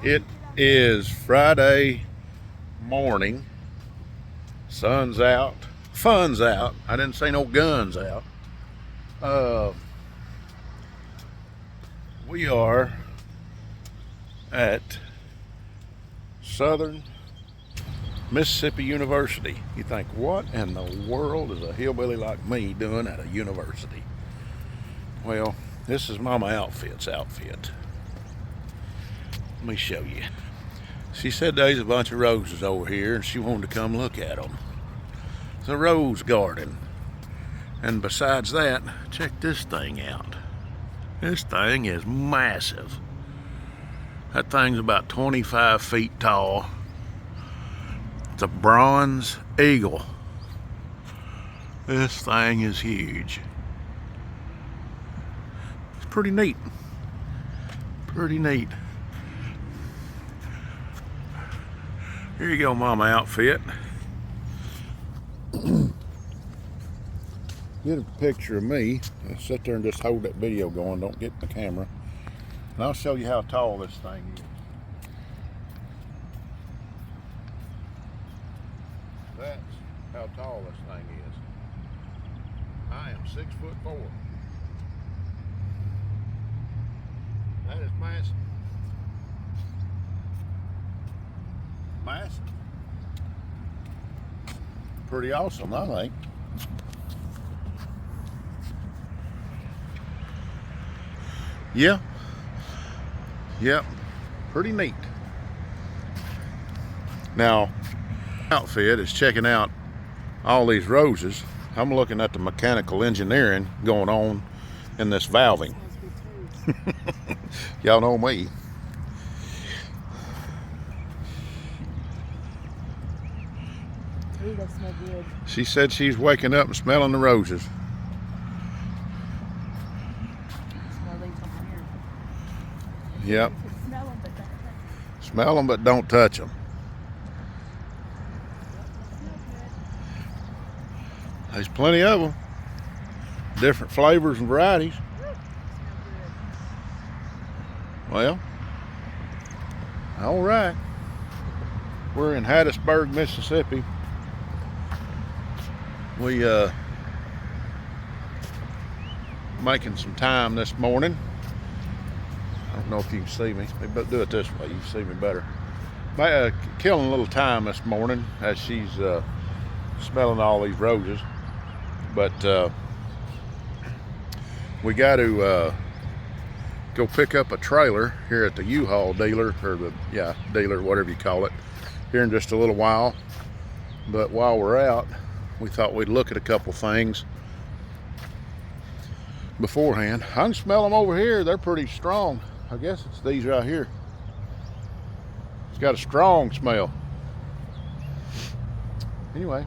It is Friday morning. Sun's out. Fun's out. I didn't say no guns out. Uh, we are at Southern Mississippi University. You think, what in the world is a hillbilly like me doing at a university? Well, this is Mama Outfit's outfit. Let me show you. She said there's a bunch of roses over here and she wanted to come look at them. It's a rose garden. And besides that, check this thing out. This thing is massive. That thing's about 25 feet tall. It's a bronze eagle. This thing is huge. It's pretty neat. Pretty neat. Here you go, Mama Outfit. Get a picture of me. I'll sit there and just hold that video going. Don't get in the camera. And I'll show you how tall this thing is. That's how tall this thing is. I am 6'4". That is massive. Massive. Pretty awesome, I think. Yeah. Yep. Pretty neat. Now, Outfit is checking out all these roses. I'm looking at the mechanical engineering going on in this valving. Y'all know me. Ooh, that smells good. She said she's waking up and smelling the roses. Yep. Smell them, but don't touch them. There's plenty of them. Different flavors and varieties. Well, all right. We're in Hattiesburg, Mississippi. We making some time this morning. I don't know if you can see me, but do it this way, you can see me better. Killing a little time this morning as she's smelling all these roses. But we got to go pick up a trailer here at the U-Haul dealer, or the dealer, whatever you call it, here in just a little while. But while we're out, we thought we'd look at a couple things beforehand. I can smell them over here. They're pretty strong. I guess it's these right here. It's got a strong smell. Anyway,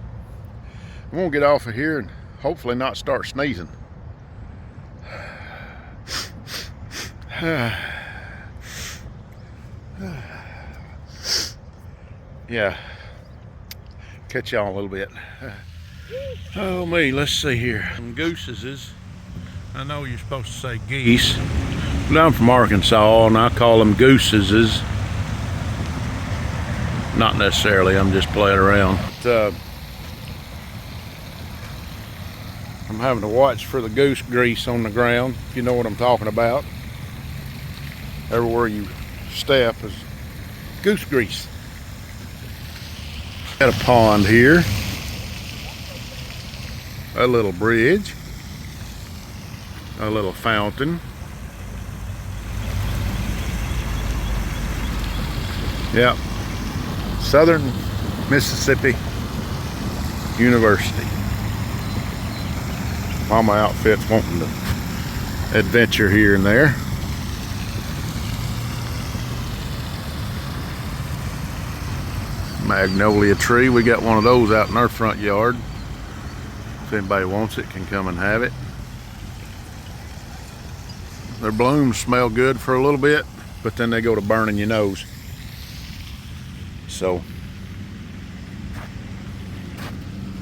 I'm gonna get off of here and hopefully not start sneezing. Yeah. Catch y'all in a little bit. Oh me, let's see here. Some gooses. I know you're supposed to say geese, but I'm from Arkansas and I call them gooses. Not necessarily, I'm just playing around. But, I'm having to watch for the goose grease on the ground, if you know what I'm talking about. Everywhere you step is goose grease. Got a pond here, a little bridge, a little fountain. Yep, Southern Mississippi University. Mama Outfit's wanting to adventure here and there. Magnolia tree, we got one of those out in our front yard. If anybody wants it, can come and have it. Their blooms smell good for a little bit, but then they go to burning your nose. So,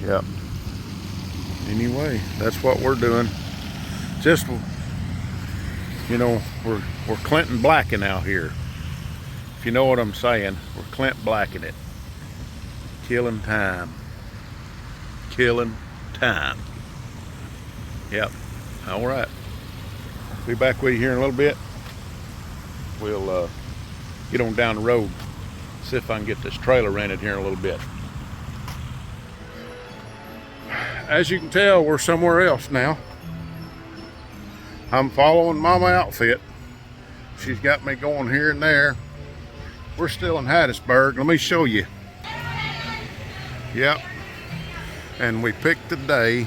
yep. Anyway, that's what we're doing. Just, you know, we're Clinton blacking out here. If you know what I'm saying, we're Clint Blacking it. Killing time. Killing time. Yep. All right. Be back with you here in a little bit. We'll get on down the road. See if I can get this trailer rented here in a little bit. As you can tell, we're somewhere else now. I'm following Mama Outfit. She's got me going here and there. We're still in Hattiesburg. Let me show you. Yep. And we picked the day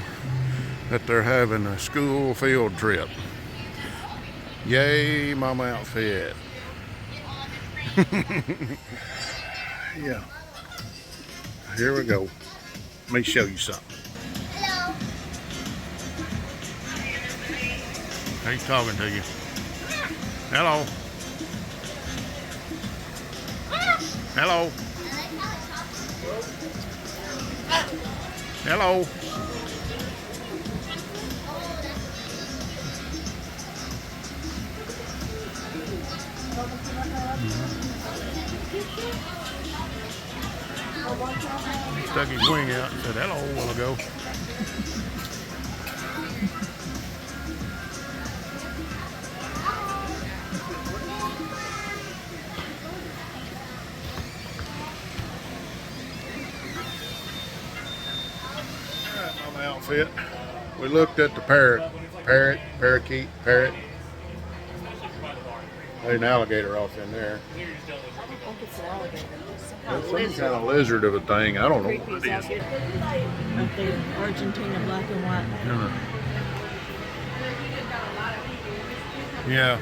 that they're having a school field trip. Yay, Mama Outfit. Yeah. Here we go. Let me show you something. He's talking to you. Hello. Hello. Hello. Stuck his wing out and said hello a while ago. Outfit. We looked at the parakeet. There's an alligator off in there. I don't think it's an alligator. It's some kind of lizard of a thing. I don't know what it is. Up there, Argentina, black and white. Yeah.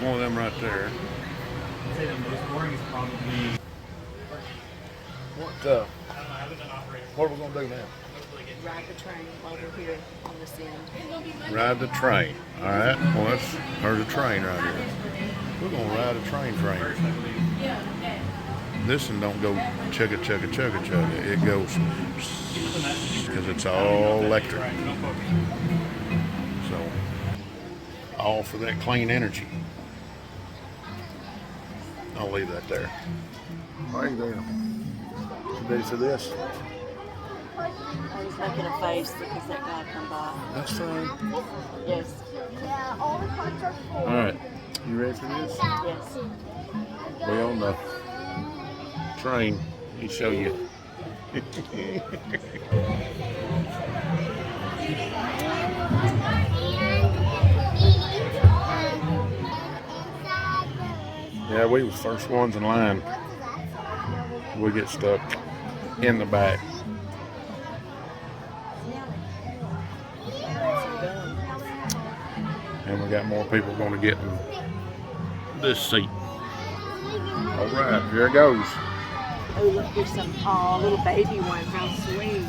One of them right there. I'd say the most boring is probably. What are we gonna do now? Ride the train over here on this end. Ride the train. All right. Well, there's a train right here. We're gonna ride a train. This one don't go chugga chugga chugga chugga. It goes because it's all electric. So all for that clean energy. I'll leave that there. Right there. You ready for this? I was making a face because that guy come by. That's fine. Yes. All right. You ready for this? Yes. We on the train. Let me show you. Yeah, we was first ones in line. We get stuck in the back. And we got more people going to get in this seat. All right, here it goes. Oh, look, there's some little baby one. How sweet.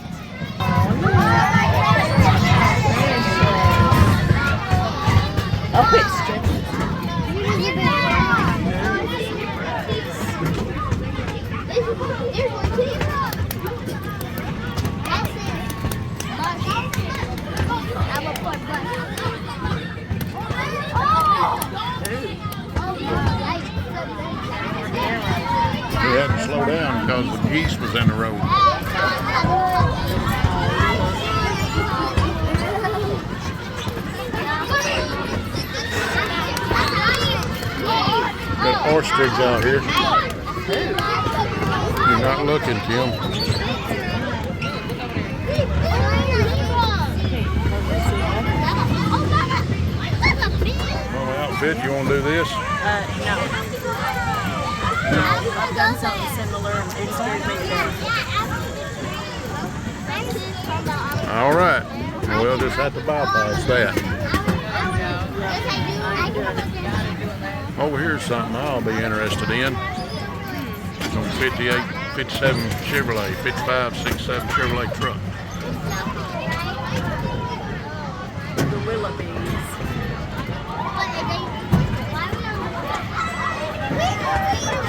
I'll put stretches. We had to slow down because the geese was in the road. Got ostrich out here. You're not looking, Kim. Mama Outfit, you want to do this? No. I've done something similar and it scared me too. All right. We'll just have to bypass that. Over here's something I'll be interested in. It's on 58, 57 Chevrolet, 55, 67 Chevrolet truck. The Willoughbys.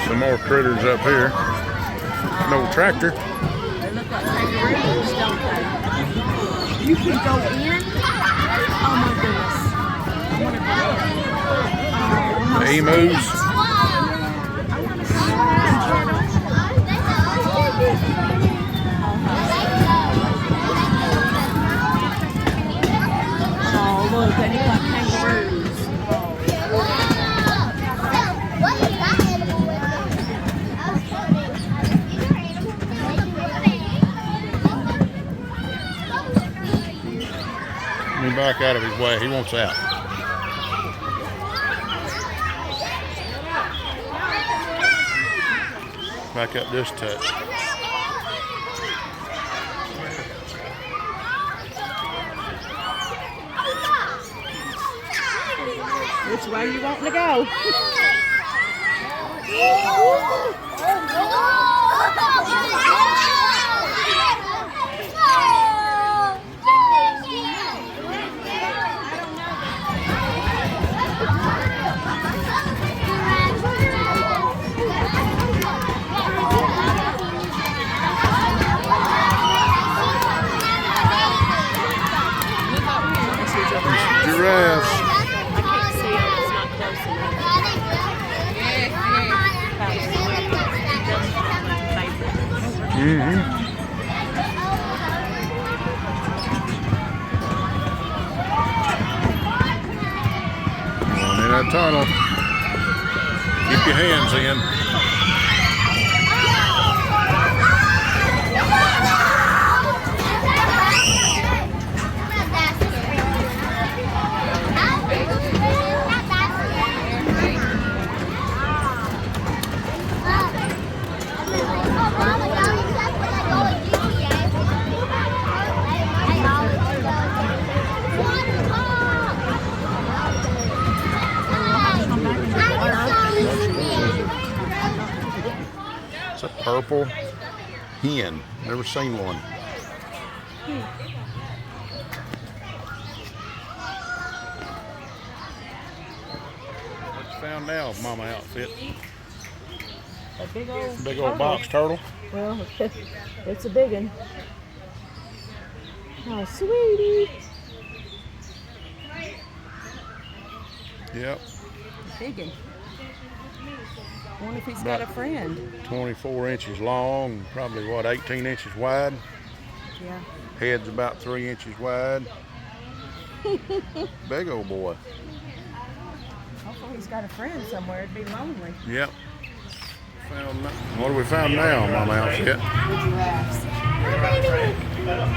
Some more critters up here. No tractor. They look like kangaroos, don't they? You can go in? Oh my goodness. I want to go in. Emus. back out of his way. He wants out. Back up this touch. Which way you wanting to go? Giraffes. I can't see it. It's not close enough. Mm-hmm. Going in that tunnel. Keep your hands in. It's a purple hen. Never seen one. What's found now, Mama outfit? A big old Big old box turtle. Well, it's a big one. Oh, sweetie. Yep. Big one. I wonder if he's got a friend. 24 inches long, probably what, 18 inches wide? Yeah. Head's about 3 inches wide. Big old boy. Hopefully he's got a friend somewhere. It'd be lonely. Yep. What have we found now, Mama outfit? Giraffes.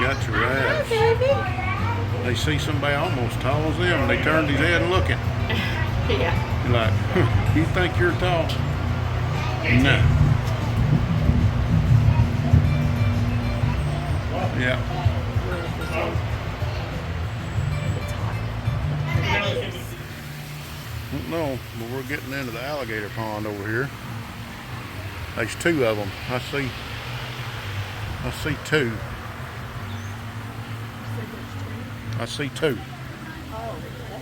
Got giraffes. They see somebody almost tall as them, and they turned his head looking. Yeah. You're like, you think you're tall? No. Yeah. Don't know, but we're getting into the alligator pond over here. There's two of them. I see two. I see two.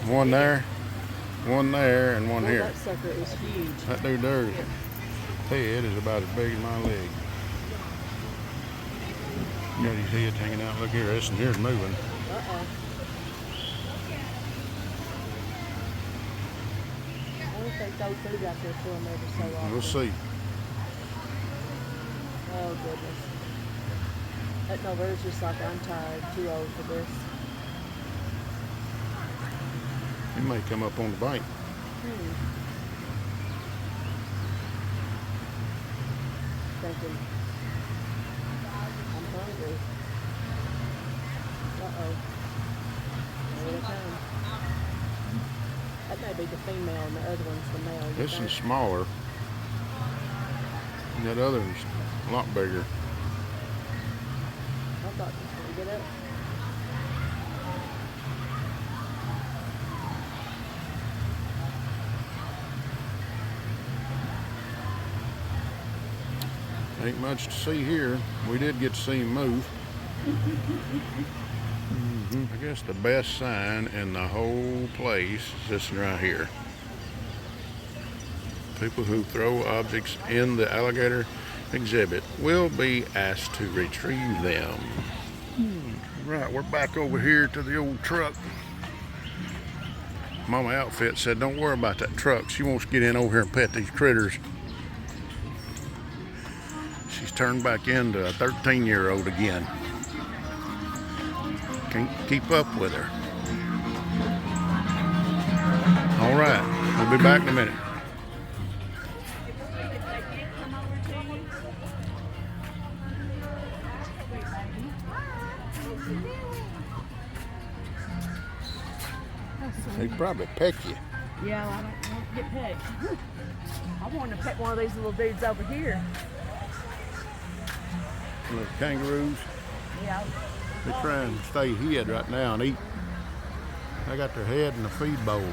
One there, and one here. That sucker is huge. That dude there's head is about as big as my leg. Got his head hanging out. Look here, this and here's moving. Uh-oh. I wonder if they throw food out there for him every so often. We'll see. Oh, goodness. That no, there's just like, I'm tired, too old for this. He may come up on the bank. Thinking, I'm hungry. Uh-oh. There they come. That may be the female and the other one's the male. This is smaller. And that other one's a lot bigger. I thought this one would get up. Ain't much to see here. We did get to see him move. I guess the best sign in the whole place is this one right here. People who throw objects in the alligator exhibit will be asked to retrieve them. Right, we're back over here to the old truck. Mama outfit said, don't worry about that truck. She wants to get in over here and pet these critters. She's turned back into a 13-year-old again. Can't keep up with her. All right, we'll be back in a minute. probably peck you. Yeah, I don't want to get pecked. I want to peck one of these little dudes over here. Little kangaroos. Yeah. They're trying to stay hid right now and eat. They got their head in the feed bowl.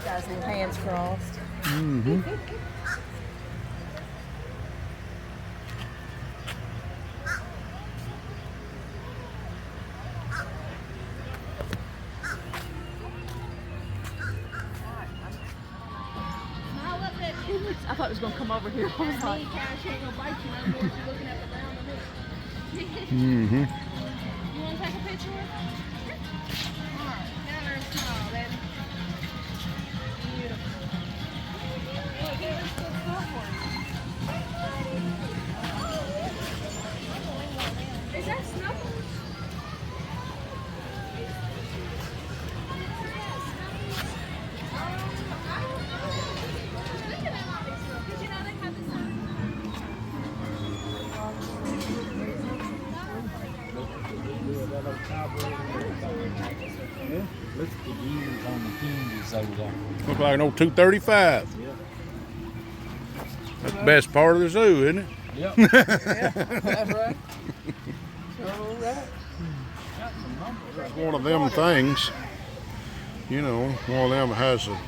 Got his little hands crossed. Mm-hmm. I thought it was going to come over here. I was like, Mm-hmm. You want to take a picture? Alright, down there and smile, baby. Beautiful. Look, there's good stuff for you. Is that Snuffles? Yeah, look at the years on the hinges over there. Looks like an old 235. Yeah. That's the best part of the zoo, isn't it? Yep. that's right. All right. It's one of them things, you know, one of them has a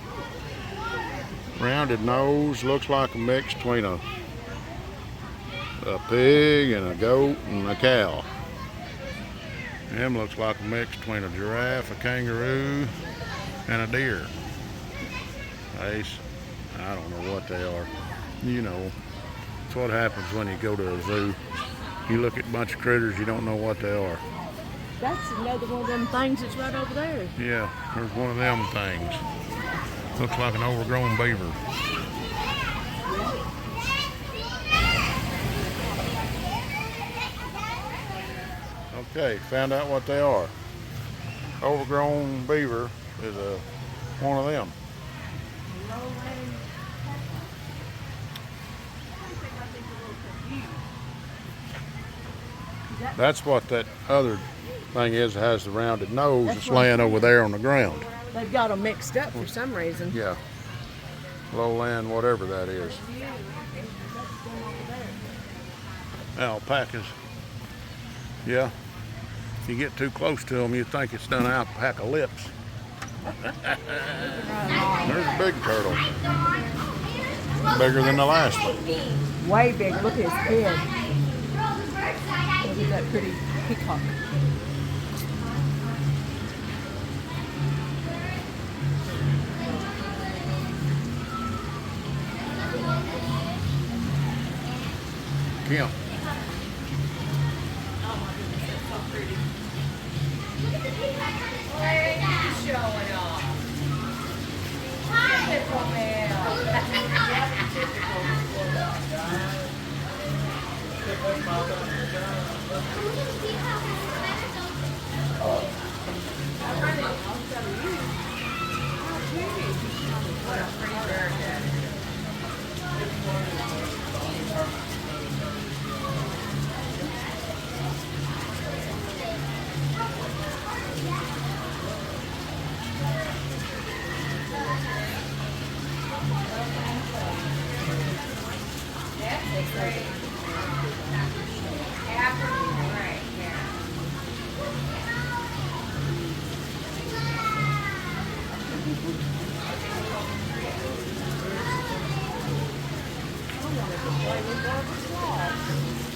rounded nose, looks like a mix between a pig and a goat and a cow. Them looks like a mix between a giraffe, a kangaroo, and a deer. I don't know what they are. You know, it's what happens when you go to a zoo. You look at a bunch of critters, you don't know what they are. That's another one of them things that's right over there. Yeah, there's one of them things. Looks like an overgrown beaver. Okay, found out what they are. Overgrown beaver is one of them. That's what that other thing is that has the rounded nose that's laying over there on the ground. They've got them mixed up for some reason. Yeah. Lowland, whatever that is. Alpacas. Yeah. If you get too close to them, you think it's done alpaca lips. There's a big turtle. Bigger than the last one. Way big. Look at his head. Look at that pretty peacock. Kim.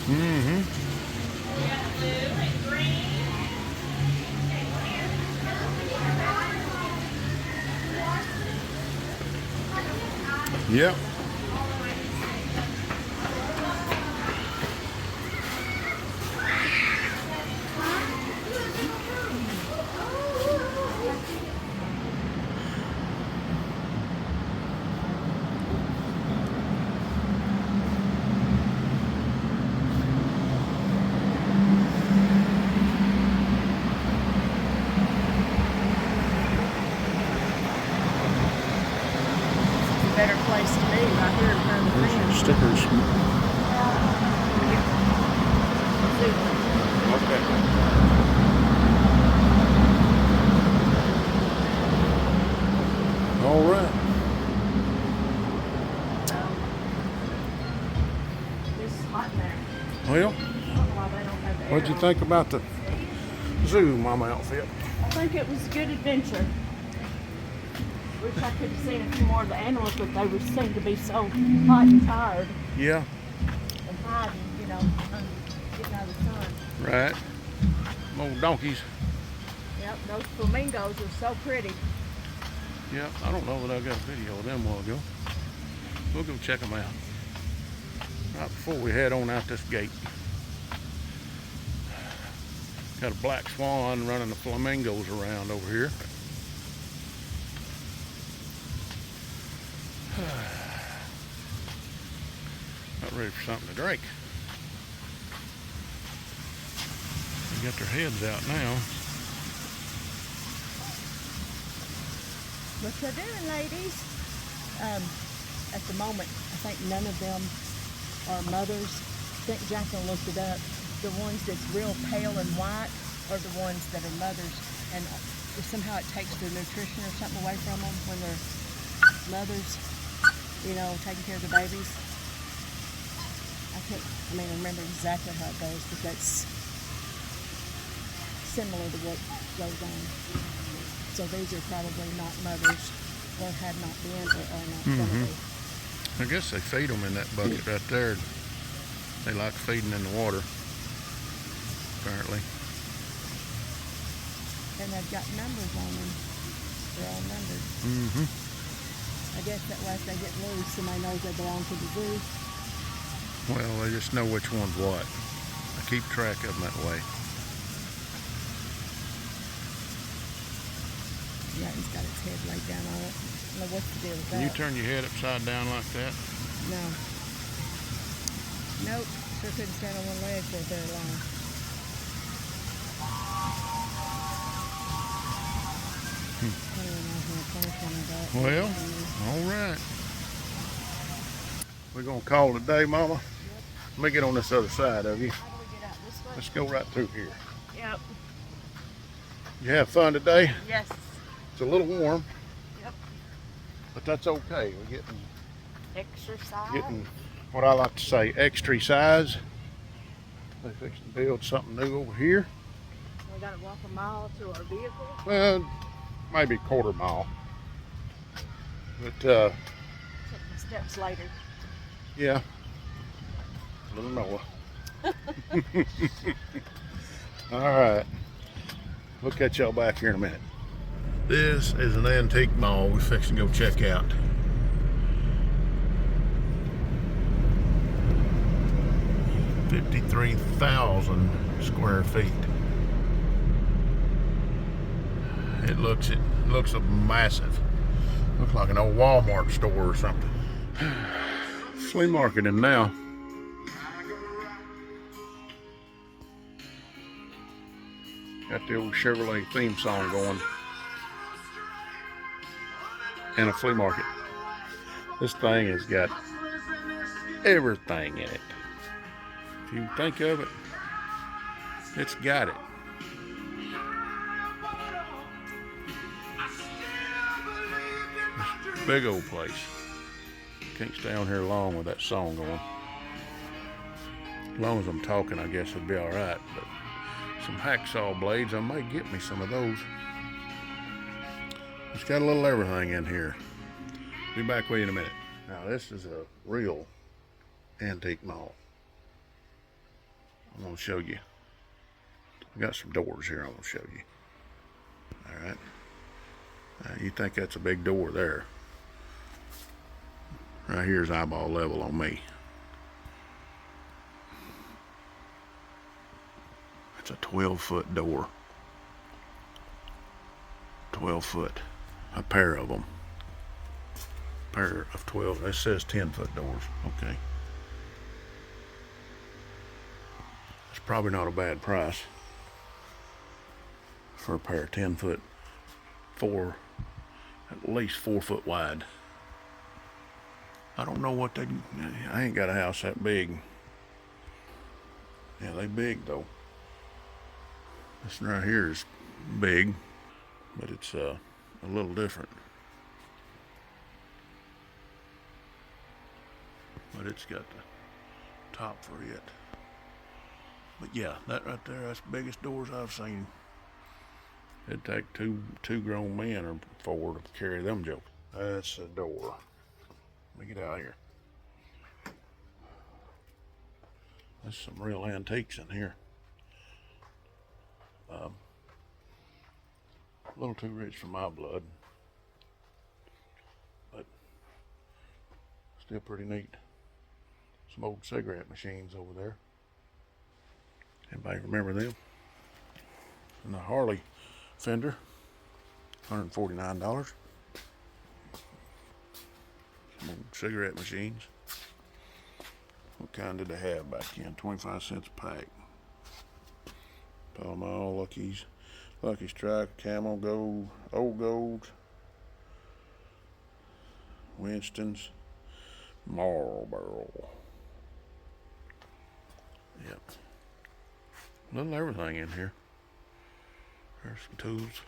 Mm-hmm. Yep. better place to be, right here in front of the fence. Stickers. Okay. All right. This is hot in there. Well, I don't know why they don't have the what'd you air think about the zoo mama outfit? on. I think it was a good adventure. Wish I could have seen a few more of the animals, but they were seemed to be so hot and tired Yeah. and hiding, you know, getting out of the sun. Right. Old donkeys. Yep, those flamingos are so pretty. Yeah, I don't know that I got a video of them a while ago. We'll go check them out. Right before we head on out this gate. Got a black swan running the flamingos around over here. Not ready for something to drink. They got their heads out now. What you doing, ladies? At the moment, I think none of them are mothers. I think Jacqueline looked it up. The ones that's real pale and white are the ones that are mothers, and somehow it takes their nutrition or something away from them when they're mothers, you know, taking care of the babies. I mean, I remember exactly how it goes, but that's similar to what goes on. So these are probably not mothers, or had not been, or are not going to be. I guess they feed them in that bucket right there. They like feeding in the water, apparently. And they've got numbers on them. They're all numbered. I guess that way if they get loose, somebody knows they belong to the zoo. Well, they just know which one's what. I keep track of them that way. Yeah, he's got its head laid down on it. I don't know what's the deal with Can you that. turn your head upside down like that? No. Nope. Sure couldn't stand on one leg for very long. Well, all right. We're going to call it a day, Mama. Yep. Let me get on this other side of you. How do we get out this way? Let's go right through here. Yep. You have fun today? Yes. It's a little warm, Yep. but that's okay. We're Exercise. getting what I like to say, extra size. They fixing to build something new over here. We got to walk a mile to our vehicle. Well, maybe a quarter mile. But Take the steps later. yeah, a little Noah. All right, we'll catch y'all back here in a minute. This is an antique mall we're fixing to go check out. $53,000 square feet. It looks massive. Looks like an old Walmart store or something. Flea market in now. Got the old Chevrolet theme song going. And a flea market. This thing has got everything in it. If you think of it, it's got it. This big old place. Can't stay on here long with that song going. As long as I'm talking, I guess it'd be all right. But some hacksaw blades, I may get me some of those. It's got a little everything in here. Be back with you in a minute. Now this is a real antique mall. I'm gonna show you. I got some doors here I'm gonna show you. All right. You think that's a big door there. Right here's eyeball level on me. It's a 12-foot door. 12 foot. A pair of them. Pair of 12. It says 10-foot doors. Okay. It's probably not a bad price for a pair of 10-foot, at least 4 foot wide. I don't know what I ain't got a house that big. Yeah, they big though. This one right here is big, but it's a little different. But it's got the top for it. But yeah, that right there, that's the biggest doors I've seen. It'd take two grown men or four to carry them jokes. That's a door. Let me get out of here. There's some real antiques in here. A little too rich for my blood, but still pretty neat. Some old cigarette machines over there. Anybody remember them? And the Harley fender, $149. Some old cigarette machines. What kind did they have back then? 25 cents a pack. Pall Mall, Lucky Strike, Camel Gold, Old Gold, Winston's, Marlboro. Yep. Little everything in here. There's some tools,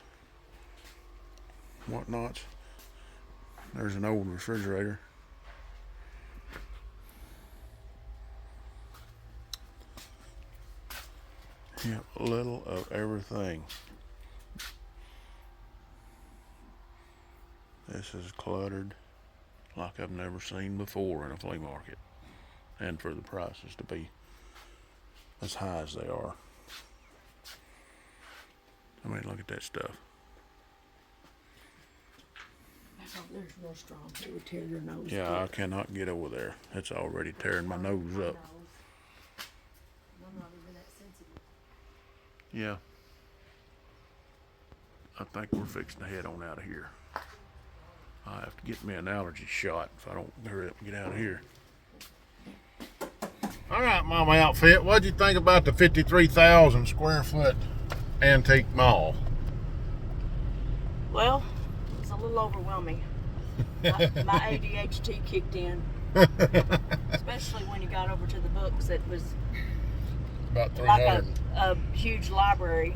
whatnots. There's an old refrigerator. Yep, a little of everything. This is cluttered like I've never seen before in a flea market. And for the prices to be as high as they are. I mean, look at that stuff. Oh, there's real strong. It would tear your nose. Yeah, I cannot get over there. It's already tearing my nose up. I'm not even that sensitive. Yeah. I think we're fixing to head on out of here. I have to get me an allergy shot if I don't hurry up and get out of here. All right, Mama Outfit, what'd you think about the 53,000 square foot antique mall? Well, it was a little overwhelming. My ADHD kicked in. Especially when you got over to the books. It was About 300, like a huge library.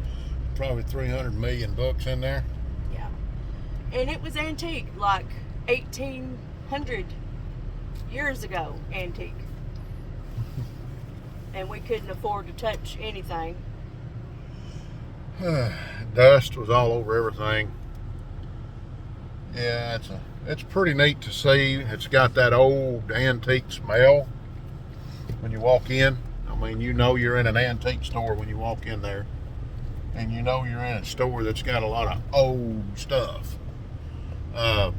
probably 300 million books in there. Yeah. And it was antique, like 1800 years ago antique. And we couldn't afford to touch anything. Dust was all over everything. Yeah, it's pretty neat to see. It's got that old antique smell when you walk in. I mean, you know you're in an antique store when you walk in there. And you know you're in a store that's got a lot of old stuff. Yeah.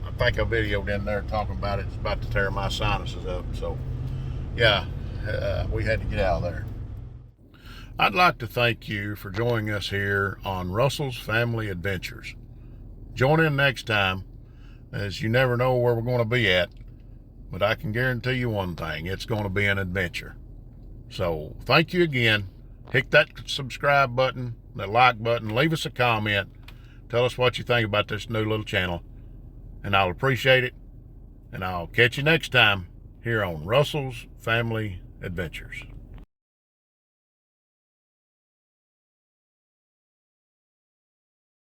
I think I videoed in there talking about it. It's about to tear my sinuses up. So, yeah, we had to get out of there. I'd like to thank you for joining us here on Russell's Family Adventures. Join in next time, as you never know where we're going to be at, but I can guarantee you one thing, it's going to be an adventure. So thank you again. Hit that subscribe button, that like button, leave us a comment, tell us what you think about this new little channel, and I'll appreciate it. And I'll catch you next time here on Russell's Family Adventures.